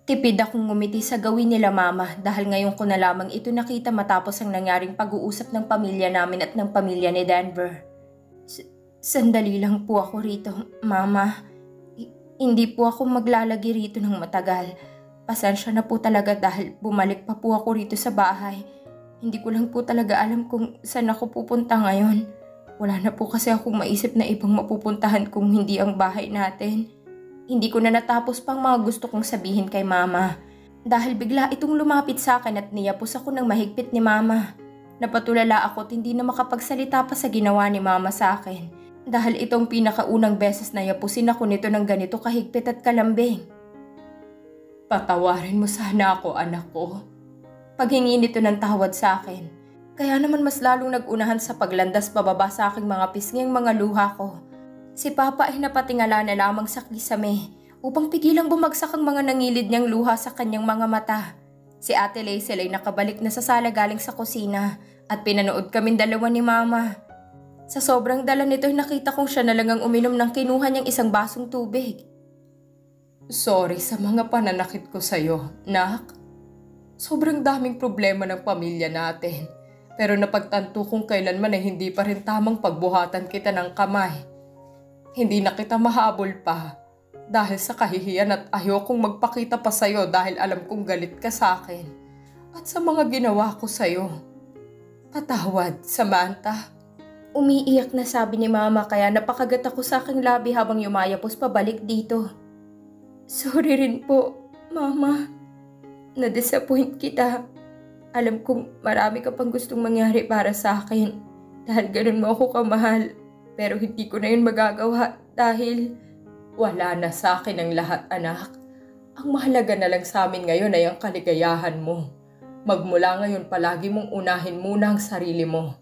Tipid akong ngumiti sa gawin nila mama dahil ngayon ko na lamang ito nakita matapos ang nangyaring pag-uusap ng pamilya namin at ng pamilya ni Denver. Sandali lang po ako rito, mama. Hindi po ako maglalagi rito ng matagal. Pasensya na po talaga dahil bumalik pa po ako rito sa bahay. Hindi ko lang po talaga alam kung saan ako pupunta ngayon. Wala na po kasi akong maisip na ibang mapupuntahan kung hindi ang bahay natin. Hindi ko na natapos pang mga gusto kong sabihin kay mama. Dahil bigla itong lumapit sa akin at niyapos ako ng mahigpit ni mama. Napatulala ako at hindi na makapagsalita pa sa ginawa ni mama sa akin. Dahil itong pinakaunang beses na yapusin ako nito ng ganito kahigpit at kalambing. Patawarin mo sana ako, anak ko. Paghingi nito ng tawad sa akin. Kaya naman mas lalong nagunahan sa paglandas pababa sa aking mga pisngi ang mga luha ko. Si Papa ay napatingala na lamang sa kisame upang pigilang bumagsak ang mga nangilid niyang luha sa kanyang mga mata. Si Ate Laisel ay nakabalik na sa sala galing sa kusina at pinanood kaming dalawa ni Mama. Sa sobrang dala nito ay nakita kong siya na lang ang uminom ng kinuha niyang isang basong tubig. Sorry sa mga pananakit ko sa'yo, nak. Sobrang daming problema ng pamilya natin. Pero napagtanto kong kailanman ay hindi pa rin tamang pagbuhatan kita ng kamay. Hindi na kita mahabol pa dahil sa kahihiyan at ayokong magpakita pa sa'yo dahil alam kong galit ka sa akin at sa mga ginawa ko sa'yo. Patawad, Samantha. Umiiyak na sabi ni Mama kaya napakagat ako sa aking labi habang yumayapos pabalik dito. Sorry rin po, Mama. Na-disappoint kita. Alam kong marami ka pang gustong mangyari para sa akin dahil ganun mo ako kamahal. Pero hindi ko na yun magagawa dahil wala na sa akin ang lahat, anak. Ang mahalaga na lang sa amin ngayon ay ang kaligayahan mo. Magmula ngayon palagi mong unahin muna ang sarili mo.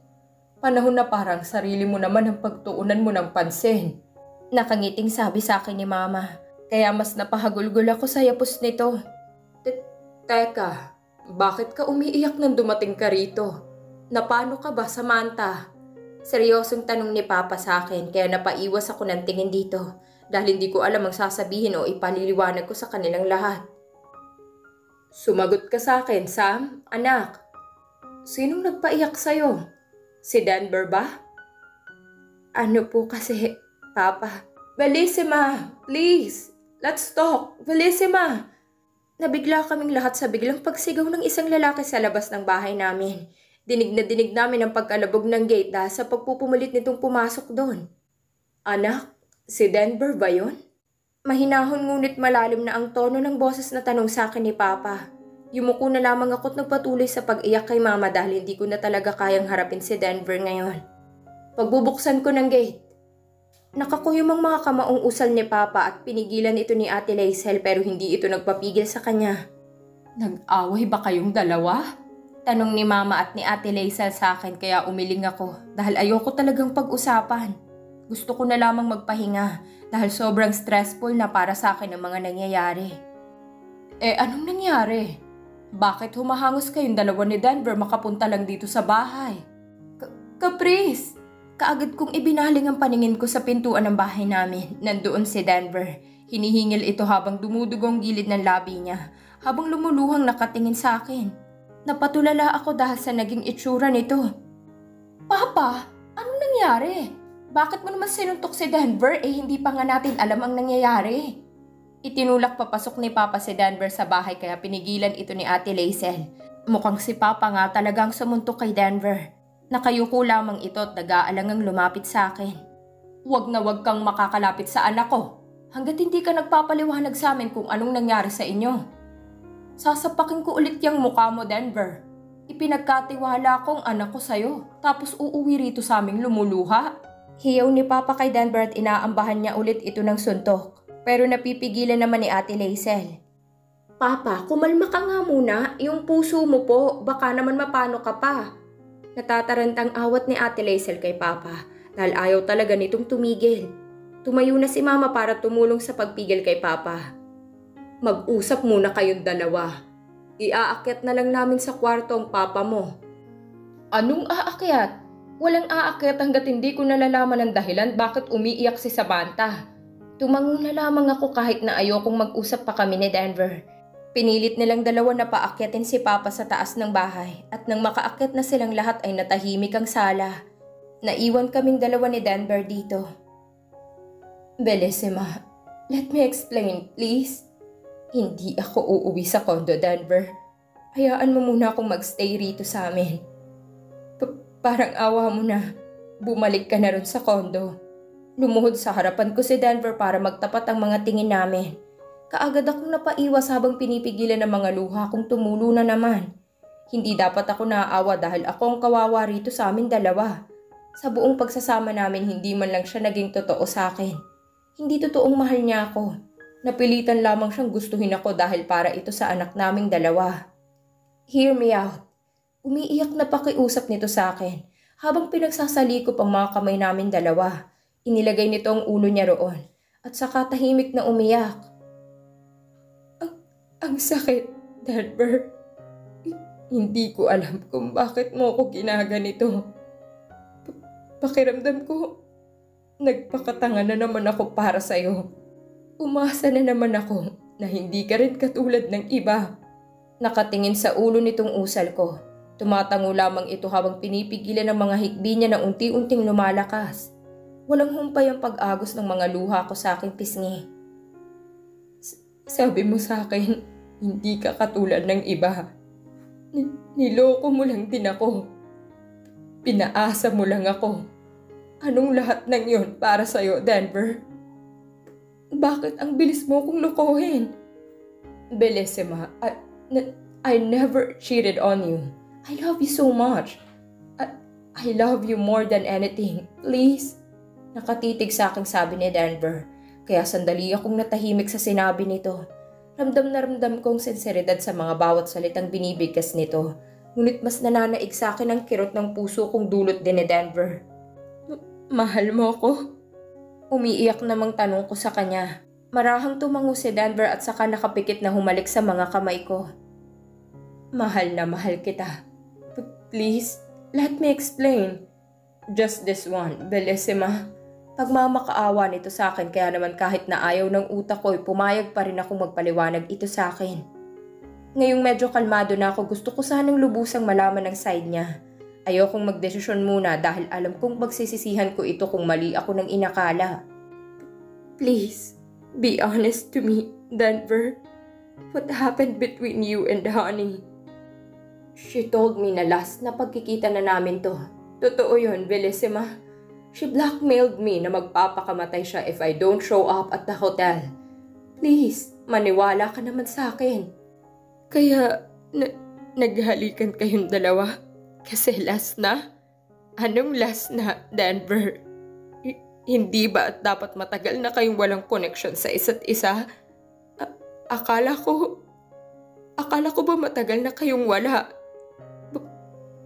Panahon na parang sarili mo naman ang pagtuunan mo ng pansin. Nakangiting sabi sa akin ni Mama. Kaya mas napahagulgol ako sa yapos nito. Teka, bakit ka umiiyak nang dumating ka rito? Napano ka ba, Samantha? Seryosong tanong ni Papa sa akin kaya napaiwas ako ng tingin dito dahil hindi ko alam ang sasabihin o ipaliliwanag ko sa kanilang lahat. Sumagot ka sa akin, Sam, anak. Sinong nagpaiyak sa'yo? Si Denver ba? Ano po kasi, Papa? Bellissima, please, let's talk, Bellissima. Nabigla kaming lahat sa biglang pagsigaw ng isang lalaki sa labas ng bahay namin. Dinig na dinig namin ang pagkalabog ng gate dahil sa pagpupumulit nitong pumasok doon. Anak, si Denver ba yun? Mahinahon ngunit malalim na ang tono ng boses na tanong sa akin ni Papa. Yumuko na lamang ako't nagpatuloy sa pag-iyak kay Mama dahil hindi ko na talaga kayang harapin si Denver ngayon. Pagbubuksan ko ng gate, nakakuyom ang mga kamaong usal ni Papa at pinigilan ito ni Ate Laisel pero hindi ito nagpapigil sa kanya. Nag-away ba kayong dalawa? Tanong ni Mama at ni Ate Laisel sa akin kaya umiling ako dahil ayoko talagang pag-usapan. Gusto ko na lamang magpahinga dahil sobrang stressful na para sa akin ang mga nangyayari. Anong nangyari? Bakit humahangos kayong dalawa ni Denver makapunta lang dito sa bahay? Caprice! Kaagad kong ibinaling ang paningin ko sa pintuan ng bahay namin. Nandoon si Denver. Hinihingil ito habang dumudugong gilid ng labi niya habang lumuluhang nakatingin sa akin. Napatulala ako dahil sa naging itsura nito. Papa, anong nangyari? Bakit mo naman sinuntok si Denver hindi pa nga natin alam ang nangyayari? Itinulak papasok ni Papa si Denver sa bahay kaya pinigilan ito ni Ate Laisel. Mukhang si Papa nga talagang sumuntok kay Denver. Nakayuko lamang ito at nag-aalangang lumapit sa akin. Huwag na huwag kang makakalapit sa anak ko hanggat hindi ka nagpapaliwanag sa amin kung anong nangyari sa inyo. Sasapakin ko ulit yung mukha mo, Denver. Ipinagkatiwala kong anak ko sa'yo, tapos uuwi rito sa aming lumuluha. Hiyaw ni Papa kay Denver at inaambahan niya ulit ito ng suntok. Pero napipigilan naman ni Ate Laisel. Papa, kumalma ka nga muna. Yung puso mo po, baka naman mapano ka pa. Natatarantang awat ni Ate Laisel kay Papa dahil ayaw talaga nitong tumigil. Tumayo na si Mama para tumulong sa pagpigil kay Papa. Mag-usap muna kayong dalawa. Iaakyat na lang namin sa kwarto ang papa mo. Anong aakyat? Walang aakyat hanggat hindi ko nalalaman ang dahilan bakit umiiyak si Samantha. Tumango na lamang ako kahit na ayokong mag-usap pa kami ni Denver. Pinilit nilang dalawa na paakyatin si Papa sa taas ng bahay at nang makaakyat na silang lahat ay natahimik ang sala. Naiwan kaming dalawa ni Denver dito. Bellissima, let me explain, please. Hindi ako uuwi sa condo, Denver. Hayaan mo muna akong magstay rito sa amin. Parang awa mo na. Bumalik ka na ron sa condo. Lumuhod sa harapan ko si Denver para magtapat ang mga tingin namin. Kaagad akong napaiwas habang pinipigilan ng mga luha kung tumulo na naman. Hindi dapat ako naaawa dahil ako ang kawawa rito sa amin dalawa. Sa buong pagsasama namin hindi man lang siya naging totoo sa akin. Hindi totoong mahal niya ako. Napilitan lamang siyang gustuhin ako dahil para ito sa anak naming dalawa. Hear me out. Umiiyak na pakiusap nito sa akin habang pinagsasalikop ang mga kamay namin dalawa. Inilagay nito ang ulo niya roon at saka tahimik na umiyak. Ang sakit, Denver. Hindi ko alam kung bakit mo ako ginaganito. Pakiramdam ko, nagpakatanga na naman ako para sa'yo. Umasa na naman ako na hindi ka rin katulad ng iba. Nakatingin sa ulo nitong usal ko. Tumatango lamang ito habang pinipigilan ng mga hikbi niya na unti-unting lumalakas. Walang humpay ang pag-agos ng mga luha ko sa aking pisngi. Sabi mo sa akin, hindi ka katulad ng iba. Niloko mo lang din ako. Pinaasa mo lang ako. Anong lahat ng yon para sa'yo, Denver? Bakit ang bilis mo kong lokohin? Bellissima, I never cheated on you. I love you so much. I love you more than anything. Please. Nakatitig sa aking sabi ni Denver. Kaya sandali akong natahimik sa sinabi nito. Ramdam na ramdam kong sinseridad sa mga bawat salitang binibigkas nito. Ngunit mas nananaig sa akin ang kirot ng puso kong dulot din ni Denver. Mahal mo ko? Umiiyak namang tanong ko sa kanya. Marahang tumango si Denver at saka nakapikit na humalik sa mga kamay ko. Mahal na mahal kita. Please, let me explain. Just this one, Bellissima. Pagmamakaawa nito sa akin kaya naman kahit na ayaw ng utak ko ay pumayag pa rin akong magpaliwanag ito sa akin. Ngayong medyo kalmado na ako, gusto ko sanang lubusang malaman ang side niya. Ayokong magdesisyon muna dahil alam kong magsisisihan ko ito kung mali ako ng inakala. Please, be honest to me, Denver. What happened between you and Honey? She told me na last na pagkikita na namin to. Totoo yun, Bellissima. She blackmailed me na magpapakamatay siya if I don't show up at the hotel. Please, maniwala ka naman sa akin. Kaya, naghalikan kayong dalawa? Kasi last na? Anong last na, Denver? Hindi ba at dapat matagal na kayong walang connection sa isa't isa? Akala ko ba matagal na kayong wala?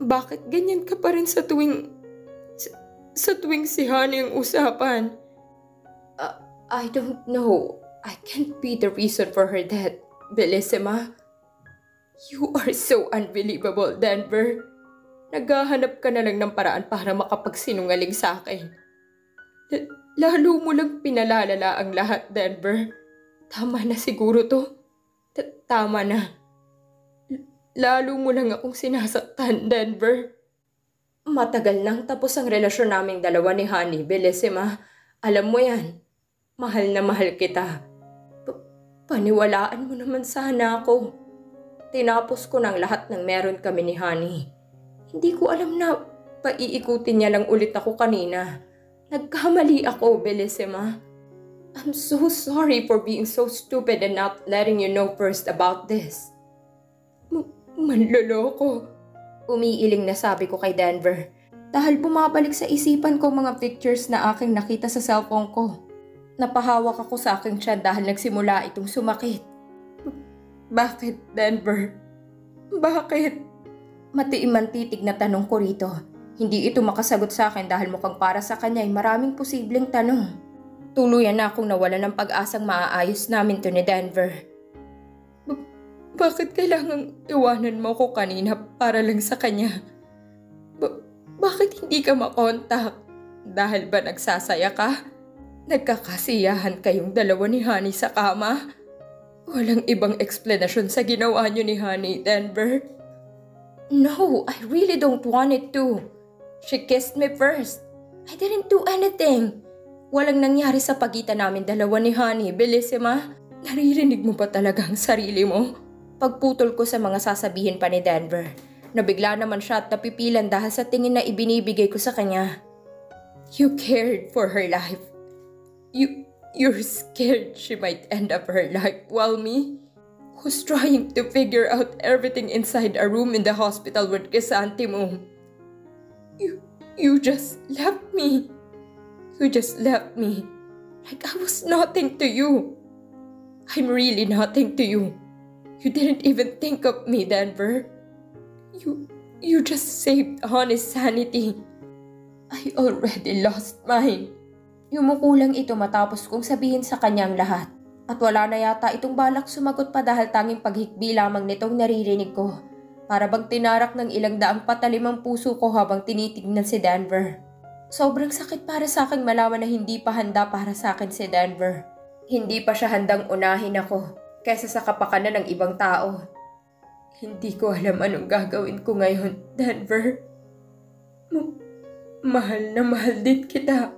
Bakit ganyan ka pa rin sa tuwing si Honey ang usapan? I don't know. I can't be the reason for her death, Bellissima. You are so unbelievable, Denver. Naghahanap ka na lang ng paraan para makapagsinungaling sa akin. Lalo mo lang pinalalala ang lahat, Denver. Tama na siguro to. Tama na. Lalo mo lang akong sinasaktan, Denver. Matagal nang tapos ang relasyon naming dalawa ni Honey, Bellissima. Alam mo yan. Mahal na mahal kita. Paniwalaan mo naman sana ako. Tinapos ko ng lahat ng meron kami ni Honey. Hindi ko alam na paiikutin niya lang ulit ako kanina. Nagkamali ako, Bellissima. I'm so sorry for being so stupid and not letting you know first about this. Manloloko. Umiiling na sabi ko kay Denver dahil bumabalik sa isipan ko mga pictures na aking nakita sa cellphone ko. Napahawak ako sa aking tiyan dahil nagsimula itong sumakit. Bakit, Denver? Bakit? Matiimang titig na tanong ko rito. Hindi ito makasagot sa akin dahil mukhang para sa kanya ay maraming posibleng tanong. Tuluyan na akong nawala ng pag-asang maaayos namin to ni Denver. Bakit kailangang iwanan mo ko kanina para lang sa kanya? Bakit hindi ka makontak? Dahil ba nagsasaya ka? Nagkakasiyahan kayong dalawa ni Honey sa kama? Walang ibang explanation sa ginawa niyo ni Honey, Denver. No, I really don't want it to. She kissed me first. I didn't do anything. Walang nangyari sa pagitan namin dalawa ni Honey, Bellissima. Naririnig mo ba talaga ang sarili mo? Pagputol ko sa mga sasabihin pa ni Denver, nabigla naman siya at napipilan dahil sa tingin na ibinibigay ko sa kanya. You cared for her life. You're scared she might end up her life while me, who's trying to figure out everything inside a room in the hospital with Crisantemo. You just left me. You just left me. Like I was nothing to you. I'm really nothing to you. You didn't even think of me, Denver. You just saved Honey's sanity. I already lost mine. Yumuko lang ito matapos kong sabihin sa kanyang lahat. At wala na yata itong balak sumagot pa dahil tanging paghikbi lamang nitong naririnig ko. Para bang tinarak ng ilang daang patalim ang puso ko habang tinitignan si Denver. Sobrang sakit para sa akin malaman na hindi pa handa para sa akin si Denver. Hindi pa siya handang unahin ako kaysa sa kapakanan ng ibang tao. Hindi ko alam anong gagawin ko ngayon, Denver. Mahal na mahal din kita.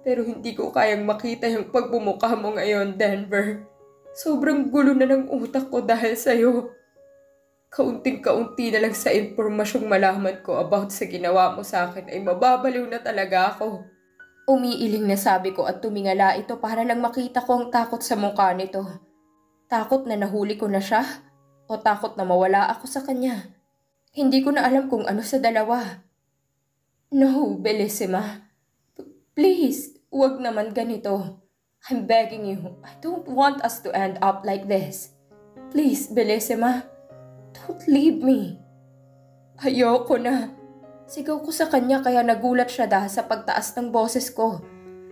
Pero hindi ko kayang makita yung pagbumukha mo ngayon, Denver. Sobrang gulo na ng utak ko dahil sa'yo. Kaunting-kaunti na lang sa impormasyong malaman ko about sa ginawa mo sa akin ay mababaliw na talaga ako. Umiiling na sabi ko at tumingala ito para lang makita ko ang takot sa mukha nito. Takot na nahuli ko na siya o takot na mawala ako sa kanya. Hindi ko na alam kung ano sa dalawa. No, Bellissima. Please, huwag naman ganito. I'm begging you. I don't want us to end up like this. Please, Bellissima. Don't leave me. Ayoko na. Sigaw ko sa kanya kaya nagulat siya dahil sa pagtaas ng boses ko.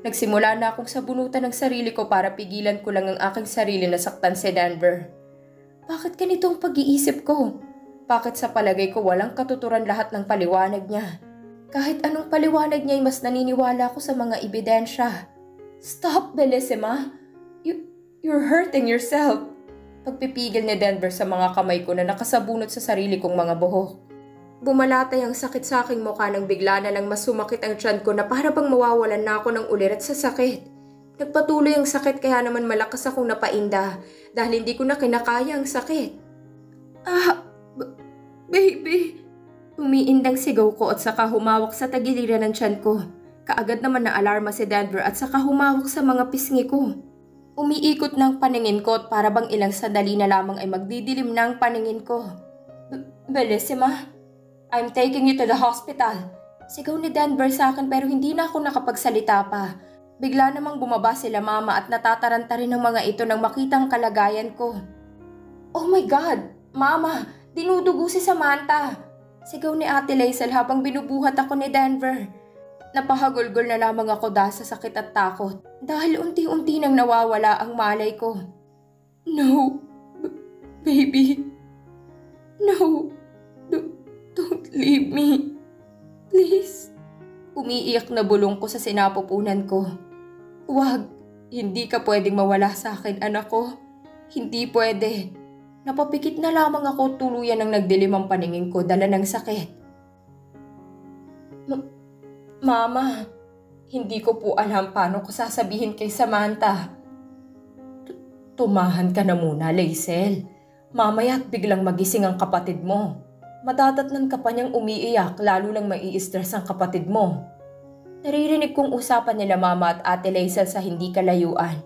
Nagsimula na akong sabunutan ng sarili ko para pigilan ko lang ang aking sarili na saktan si Denver. Bakit ganito ang pag-iisip ko? Bakit sa palagay ko walang katuturan lahat ng paliwanag niya? Kahit anong paliwanag niya ay mas naniniwala ako sa mga ebidensya. Stop, Bellissima. You're hurting yourself. Pagpipigil ni Denver sa mga kamay ko na nakasabunot sa sarili kong mga buhok. Bumalatay ang sakit sa aking mukha nang bigla na lang mas sumakit ang tiyan ko na para bang mawawalan na ako ng ulirat sa sakit. Nagpatuloy ang sakit kaya naman malakas akong napainda dahil hindi ko na kinakaya ang sakit. Baby! Umiindang sigaw ko at saka humawak sa tagiliran ng tiyan ko. Kaagad naman na alarma si Denver at saka humawak sa mga pisngi ko. Umiikot na ang paningin ko at para bang ilang sandali na lamang ay magdidilim na ang paningin ko. Bellissima, I'm taking you to the hospital. Sigaw ni Denver sa akin pero hindi na ako nakapagsalita pa. Bigla namang bumaba sila mama at natataranta rin ng mga ito nang makita ang kalagayan ko. Oh my God! Mama! Dinudugo si Samantha! Sigaw ni Ate Laisel habang binubuhat ako ni Denver. Napahagulgol na lamang ako dahil sa sakit at takot dahil unti-unti nang nawawala ang malay ko. No, baby. No, don't leave me. Please. Umiiyak na bulong ko sa sinapupunan ko. Wag, hindi ka pwedeng mawala sa akin, anak ko. Hindi pwede. Napapikit na lamang ako tuluyan ng nagdilim ang paningin ko dala ng sakit. Mama, hindi ko po alam paano ko sasabihin kay Samantha. Tumahan ka na muna, Laisel. Mamaya't biglang magising ang kapatid mo. Madadatnan ka pa niyang umiiyak lalo nang mai-stress ang kapatid mo. Naririnig kong usapan nila Mama at Ate Laisel sa hindi kalayuan.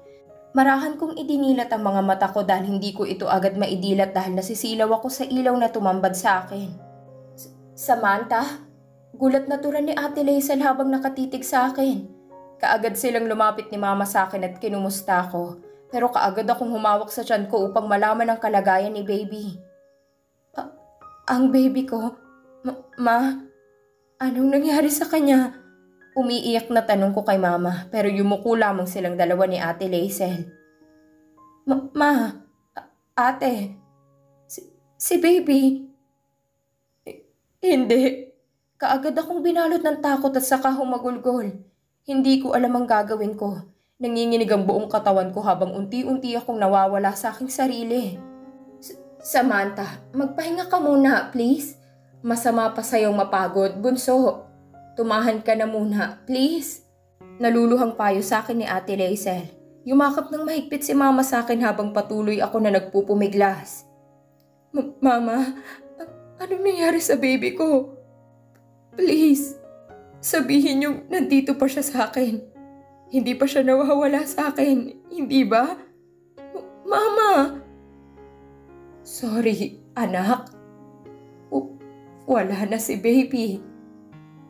Marahan kong idinilat ang mga mata ko dahil hindi ko ito agad maidilat dahil nasisilaw ako sa ilaw na tumambad sa akin. Samantha? Gulat na turan ni Ate Laisel habang nakatitig sa akin. Kaagad silang lumapit ni Mama sa akin at kinumusta ko. Pero kaagad akong humawak sa tiyan ko upang malaman ang kalagayan ni baby. Ang baby ko? Ma? Anong nangyari sa kanya? Umiiyak na tanong ko kay Mama pero yumuko lamang silang dalawa ni Ate Laisel. Ate, si baby. Hindi. Kaagad akong binalot ng takot at saka humagulgol. Hindi ko alam ang gagawin ko. Nanginginig ang buong katawan ko habang unti-unti akong nawawala sa aking sarili. Samantha, magpahinga ka muna, please. Masama pa sa'yong mapagod, bunso. Tumahan ka na muna, please. Naluluhang payo sa akin ni Ate Rachel. Yumakap ng mahigpit si Mama sa akin habang patuloy ako na nagpupumiglas. Mama, anong nangyari sa baby ko? Please, sabihin niyong nandito pa siya sa akin. Hindi pa siya nawawala sa akin, hindi ba? Mama! Sorry, anak. Wala na si baby.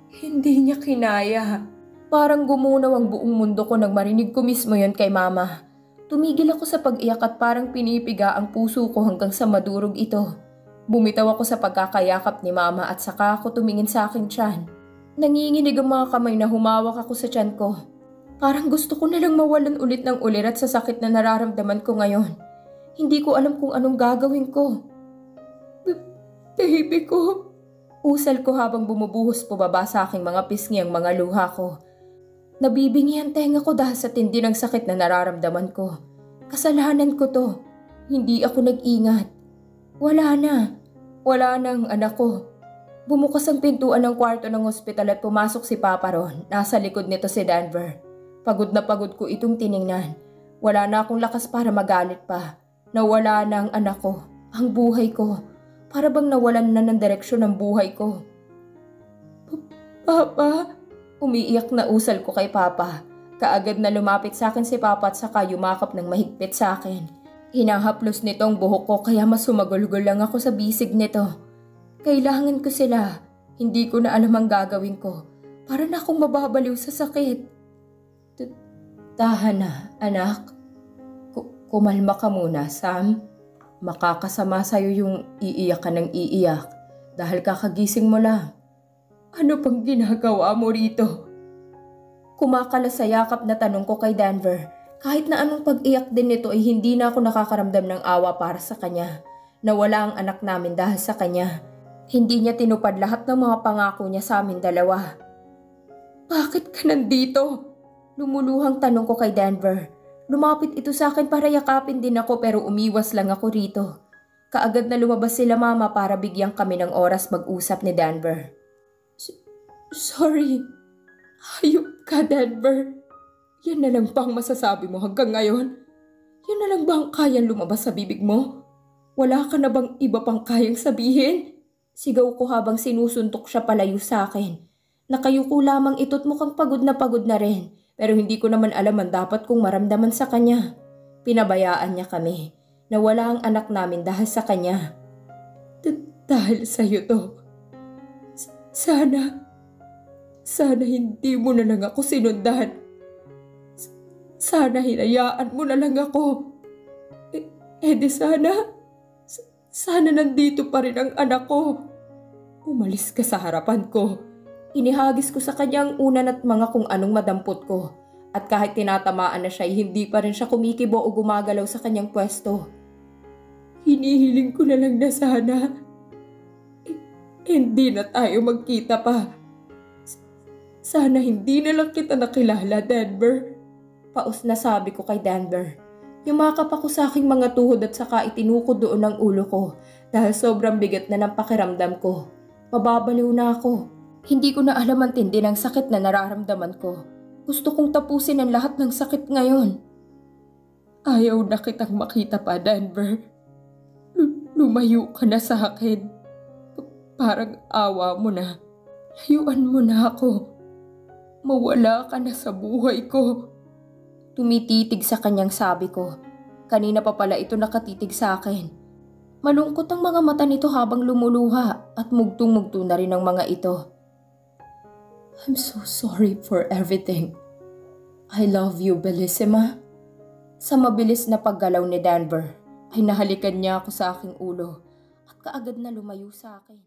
Hindi niya kinaya. Parang gumunaw ang buong mundo ko nang marinig ko mismo yon kay Mama. Tumigil ako sa pag-iyak at parang pinipiga ang puso ko hanggang sa madurog ito. Bumitaw ako sa pagkakayakap ni Mama at saka ako tumingin sa aking tiyan. Nanginginig ang mga kamay na humawak ako sa tiyan ko. Parang gusto ko nalang mawalan ulit ng ulirat sa sakit na nararamdaman ko ngayon. Hindi ko alam kung anong gagawin ko. Baby ko. Usal ko habang bumubuhos pababa sa aking mga pisngi ang mga luha ko. Nabibingi ang tenga ko dahil sa tindi ng sakit na nararamdaman ko. Kasalanan ko to. Hindi ako nag-ingat. Wala na. Wala na ang anak ko. Bumukas ang pintuan ng kwarto ng ospital at pumasok si Papa Ron. Nasa likod nito si Denver. Pagod na pagod ko itong tiningnan. Wala na akong lakas para magalit pa. Nawala na ang anak ko, ang buhay ko. Para bang nawalan na ng direksyon ang buhay ko. Papa? Umiiyak na usal ko kay Papa. Kaagad na lumapit sa akin si Papa at saka yumakap ng mahigpit sa akin. Hinahaplos nito ang buhok ko kaya mas sumagulgol lang ako sa bisig nito. Kailangan ko sila. Hindi ko na alam ang gagawin ko. Para na akong mababaliw sa sakit. Tahan na, anak. Kumalma ka muna, Sam. Makakasama sa'yo yung iiyak ka ng iiyak dahil kakagising mo lang. Ano pang ginagawa mo rito? Kumakala sa yakap na tanong ko kay Denver. Kahit na anong pag-iyak din nito ay hindi na ako nakakaramdam ng awa para sa kanya. Nawala ang anak namin dahil sa kanya. Hindi niya tinupad lahat ng mga pangako niya sa amin dalawa. Bakit ka nandito? Lumuluhang tanong ko kay Denver. Lumapit ito sa akin para yakapin din ako pero umiwas lang ako rito. Kaagad na lumabas sila Mama para bigyan kami ng oras mag-usap ni Denver. Sorry. Hayop ka, Denver. Yan na lang bang masasabi mo hanggang ngayon? Yan na lang bang kayang lumabas sa bibig mo? Wala ka na bang iba pang kayang sabihin? Sigaw ko habang sinusuntok siya palayo sa akin. Nakayuko lamang ito't mukhang pagod na rin. Pero hindi ko naman alam ang dapat kong maramdaman sa kanya. Pinabayaan niya kami. Nawala ang anak namin dahil sa kanya. Dahil sa'yo to. Sana hindi mo na lang ako sinundan. Sana hinayaan mo na lang ako. Di sana nandito pa rin ang anak ko. Umalis ka sa harapan ko. Inihagis ko sa kanya ang unan at mga kung anong madampot ko. At kahit tinatamaan na siya, hindi pa rin siya kumikibo o gumagalaw sa kanyang pwesto. Hinihiling ko na lang na sana. Hindi na tayo magkita pa. Sana hindi na lang kita nakilala, Denver. Paus na sabi ko kay Denver. Yumakap ako sa aking mga tuhod at saka itinukod doon ang ulo ko dahil sobrang bigat na ng pakiramdam ko. Mababaliw na ako. Hindi ko na alam ang tindi ng sakit na nararamdaman ko. Gusto kong tapusin ang lahat ng sakit ngayon. Ayaw na kitang makita pa, Denver. Lumayo ka na sa akin. Parang awa mo na. Layuan mo na ako. Mawala ka na sa buhay ko. Tumititig sa kanyang sabi ko. Kanina pa pala ito nakatitig sa akin. Malungkot ang mga mata nito habang lumuluha at mugtong-mugto na rin ang mga ito. I'm so sorry for everything. I love you, Bellissima. Sa mabilis na paggalaw ni Denver, ay nahalikan niya ako sa aking ulo at kaagad na lumayo sa akin.